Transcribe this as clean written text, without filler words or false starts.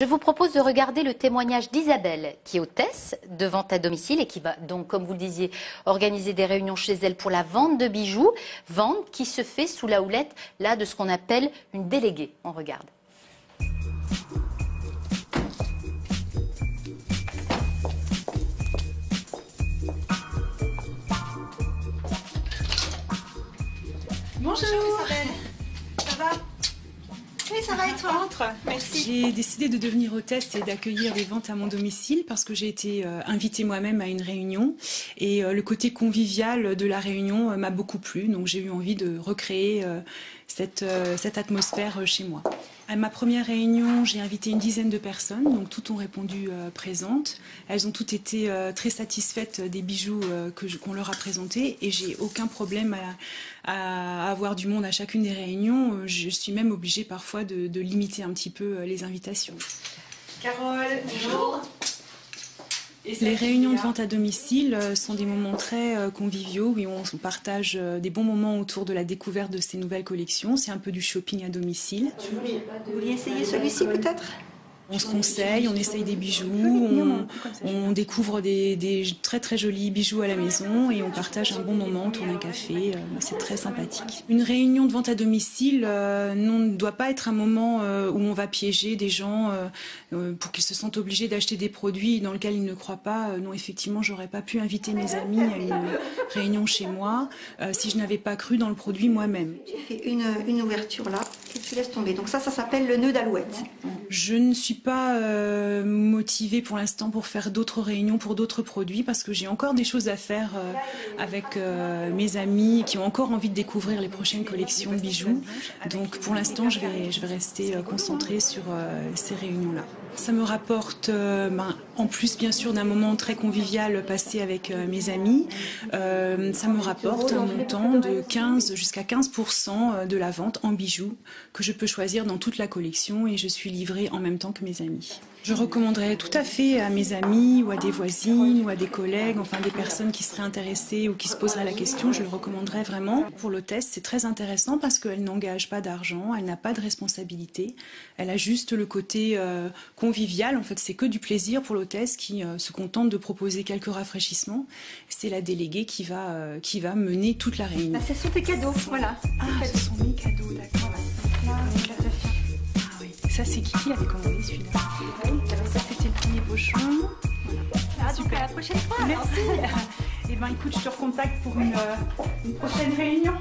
Je vous propose de regarder le témoignage d'Isabelle, qui est hôtesse de vente à domicile et qui va donc, comme vous le disiez, organiser des réunions chez elle pour la vente de bijoux. Vente qui se fait sous la houlette là, de ce qu'on appelle une déléguée. On regarde. Bonjour Isabelle, ça va? Oui, ça va et toi? Entre, merci. J'ai décidé de devenir hôtesse et d'accueillir des ventes à mon domicile parce que j'ai été invitée moi-même à une réunion et le côté convivial de la réunion m'a beaucoup plu, donc j'ai eu envie de recréer cette atmosphère chez moi. À ma première réunion, j'ai invité une dizaine de personnes, donc toutes ont répondu présentes. Elles ont toutes été très satisfaites des bijoux qu'on leur a présentés et j'ai aucun problème à avoir du monde à chacune des réunions. Je suis même obligée parfois de limiter un petit peu les invitations. Carole, bonjour. Les réunions de vente à domicile sont des moments très conviviaux où on partage des bons moments autour de la découverte de ces nouvelles collections. C'est un peu du shopping à domicile. Vous vouliez essayer celui-ci peut-être? On se conseille, on essaye des bijoux, on découvre des très très jolis bijoux à la maison et on partage un bon moment, on tourne un café, c'est très sympathique. Une réunion de vente à domicile ne doit pas être un moment où on va piéger des gens pour qu'ils se sentent obligés d'acheter des produits dans lesquels ils ne croient pas. Non, effectivement, j'aurais pas pu inviter mes amis à une réunion chez moi si je n'avais pas cru dans le produit moi-même. Tu fais une ouverture là et tu laisses tomber. Donc ça s'appelle le nœud d'alouette. Je ne suis pas motivée pour l'instant pour faire d'autres réunions pour d'autres produits parce que j'ai encore des choses à faire avec mes amis qui ont encore envie de découvrir les prochaines collections de bijoux. Donc pour l'instant, je vais rester concentrée sur ces réunions-là. Ça me rapporte, en plus bien sûr d'un moment très convivial passé avec mes amis, ça me rapporte un montant de 15 jusqu'à 15% de la vente en bijoux que je peux choisir dans toute la collection et je suis livrée en même temps que mes amis. Je recommanderais tout à fait à mes amis ou à des voisines ou à des collègues, enfin des personnes qui seraient intéressées ou qui se poseraient la question, je le recommanderais vraiment. Pour l'hôtesse, c'est très intéressant parce qu'elle n'engage pas d'argent, elle n'a pas de responsabilité, elle a juste le côté convivial, en fait c'est que du plaisir pour l'hôtesse qui se contente de proposer quelques rafraîchissements. C'est la déléguée qui va mener toute la réunion. Ce sont tes cadeaux, voilà. Ah, ce sont mes cadeaux, d'accord. Ça, c'est qui l'avait commandé celui-là? Ça, c'était le premier pochon. Ah, donc à la prochaine fois. Merci. Eh bien, écoute, je te recontacte pour une prochaine réunion.